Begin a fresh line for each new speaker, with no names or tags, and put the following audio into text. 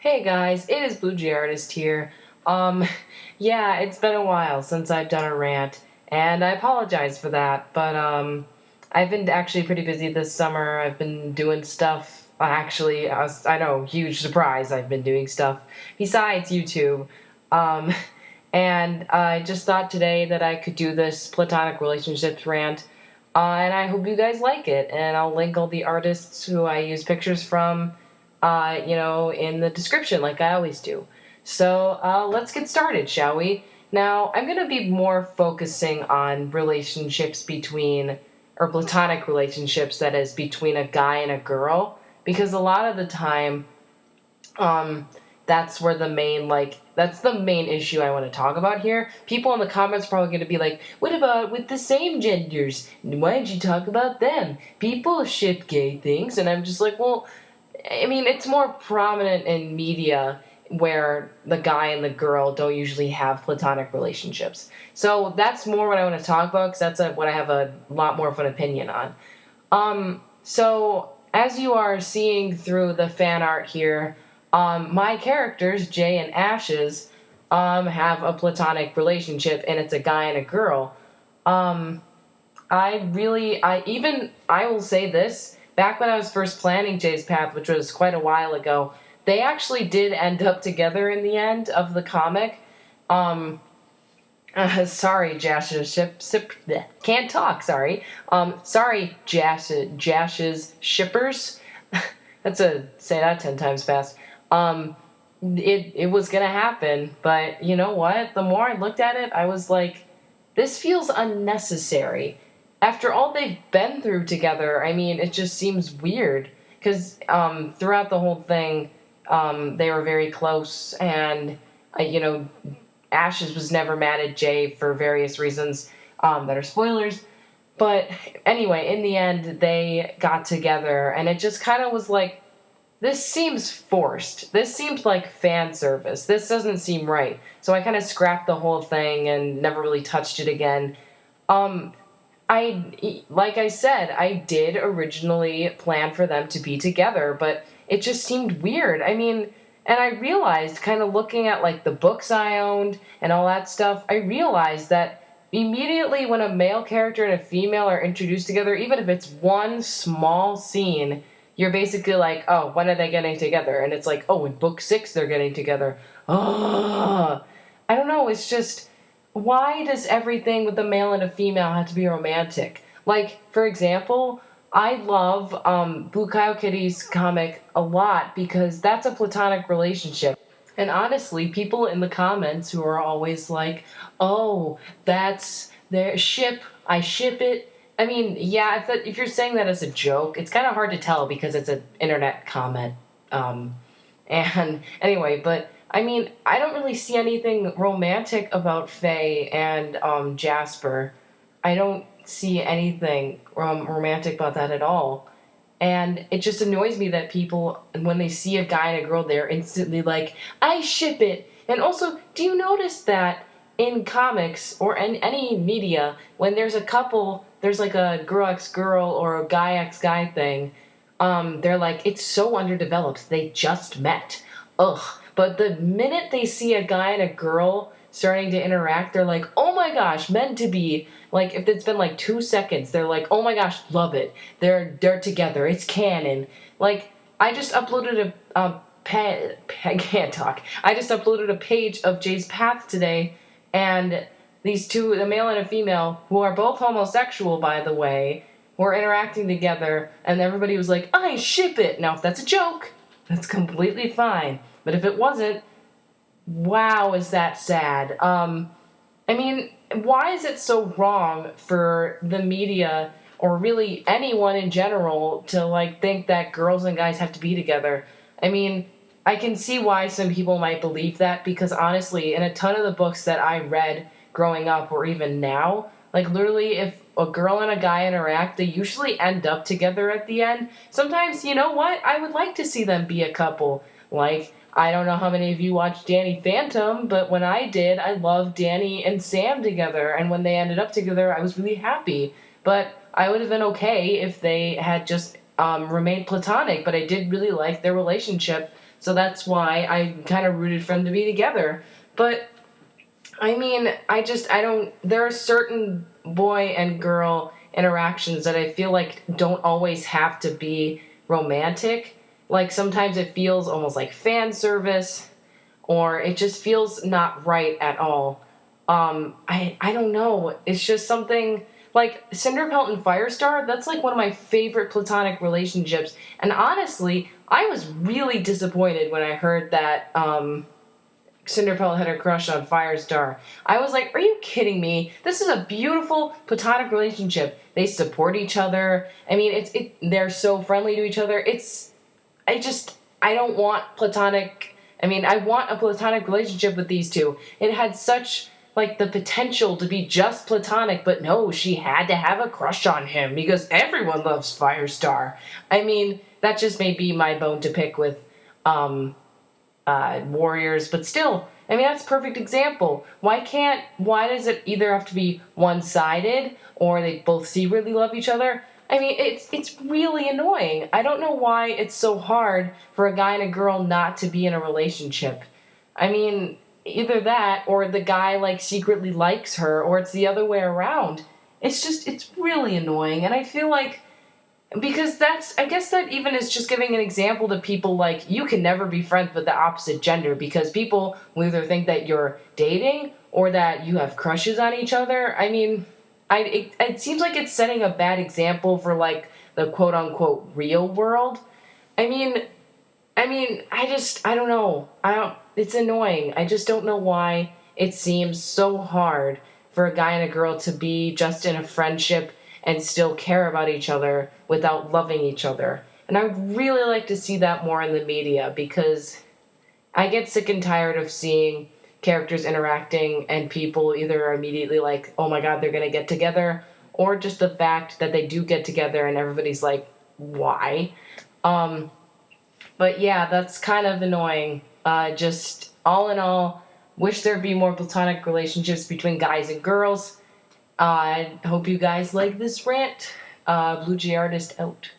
Hey guys, it is Blue Jay Artist here. Um, yeah, it's been a while since I've done a rant, and I apologize for that, but I've been actually pretty busy this summer. I've been doing stuff. Actually, I know, huge surprise, I've been doing stuff besides YouTube. Um, and I just thought today that I could do this Platonic Relationships rant, and I hope you guys like it, and I'll link all the artists who I use pictures from in the description, like I always do. So let's get started, shall we? Now, I'm going to be more focusing on relationships or platonic relationships, that is, between a guy and a girl, because a lot of the time, that's where that's the main issue I want to talk about here. People in the comments are probably going to be like, what about with the same genders? Why did you talk about them? People ship gay things. And I'm just like, well, I mean, it's more prominent in media where the guy and the girl don't usually have platonic relationships. So that's more what I want to talk about, because that's what I have a lot more of an opinion on. So as you are seeing through the fan art here, my characters, Jay and Ashes, have a platonic relationship, and it's a guy and a girl. I will say this. Back when I was first planning Jay's path, which was quite a while ago, they actually did end up together in the end of the comic. Sorry, can't talk, sorry. Sorry, Jash's shippers. Say that 10 times fast. It was gonna happen, but you know what? The more I looked at it, I was like, this feels unnecessary. After all they've been through together, I mean, it just seems weird. Because throughout the whole thing, they were very close, and, Ashes was never mad at Jay for various reasons that are spoilers. But anyway, in the end, they got together, and it just kind of was like, this seems forced. This seems like fan service. This doesn't seem right. So I kind of scrapped the whole thing and never really touched it again. Like I said, I did originally plan for them to be together, but it just seemed weird. I mean, and I realized, kind of looking at like the books I owned and all that stuff, I realized that immediately when a male character and a female are introduced together, even if it's one small scene, you're basically like, oh, when are they getting together? And it's like, oh, in book 6 they're getting together. Oh, I don't know, it's just, why does everything with a male and a female have to be romantic? Like, for example, I love Blue Kitty's comic a lot because that's a platonic relationship. And honestly, people in the comments who are always like, oh, that's their ship, I ship it. I mean, yeah, if you're saying that as a joke, it's kind of hard to tell because it's an internet comment. And anyway, but I mean, I don't really see anything romantic about Faye and Jasper. I don't see anything romantic about that at all. And it just annoys me that people, when they see a guy and a girl, they're instantly like, I ship it. And also, do you notice that in comics or in any media, when there's a couple, there's like a girl x girl or a guy x guy thing, they're like, it's so underdeveloped. They just met. Ugh. But the minute they see a guy and a girl starting to interact, they're like, oh my gosh, meant to be. Like, if it's been like 2 seconds, they're like, oh my gosh, love it. They're together. It's canon. Like, I just uploaded I can't talk. I just uploaded a page of Jay's Path today, and these two, a male and a female, who are both homosexual, by the way, were interacting together, and everybody was like, I ship it. Now, if that's a joke, that's completely fine. But if it wasn't, wow, is that sad. I mean, why is it so wrong for the media, or really anyone in general, to, like, think that girls and guys have to be together? I mean, I can see why some people might believe that, because honestly, in a ton of the books that I read growing up, or even now, like, literally, if a girl and a guy interact, they usually end up together at the end. Sometimes, you know what? I would like to see them be a couple. Like, I don't know how many of you watched Danny Phantom, but when I did, I loved Danny and Sam together, and when they ended up together, I was really happy. But I would have been okay if they had just remained platonic, but I did really like their relationship, so that's why I kind of rooted for them to be together. But I mean, I don't, there are certain boy and girl interactions that I feel like don't always have to be romantic. Like sometimes it feels almost like fan service, or it just feels not right at all. I don't know. It's just something like Cinderpelt and Firestar. That's like one of my favorite platonic relationships. And honestly, I was really disappointed when I heard that Cinderpelt had a crush on Firestar. I was like, are you kidding me? This is a beautiful platonic relationship. They support each other. I mean, they're so friendly to each other. I don't want platonic. I mean, I want a platonic relationship with these two. It had such like the potential to be just platonic, but no, she had to have a crush on him because everyone loves Firestar. I mean, that just may be my bone to pick with warriors, but still, I mean, that's a perfect example. Why does it either have to be one-sided or they both secretly love each other? I mean, it's really annoying. I don't know why it's so hard for a guy and a girl not to be in a relationship. I mean, either that or the guy like secretly likes her or it's the other way around. It's really annoying, and I feel like because I guess that even is just giving an example to people like you can never be friends with the opposite gender because people will either think that you're dating or that you have crushes on each other. I mean, it seems like it's setting a bad example for like the quote unquote real world. I mean, I don't know. It's annoying. I just don't know why it seems so hard for a guy and a girl to be just in a friendship and still care about each other without loving each other. And I would really like to see that more in the media because I get sick and tired of seeing characters interacting and people either are immediately like, oh my god, they're going to get together, or just the fact that they do get together and everybody's like, why? But yeah, that's kind of annoying. Just all in all, wish there'd be more platonic relationships between guys and girls. I hope you guys like this rant. Blue Jay Artist out.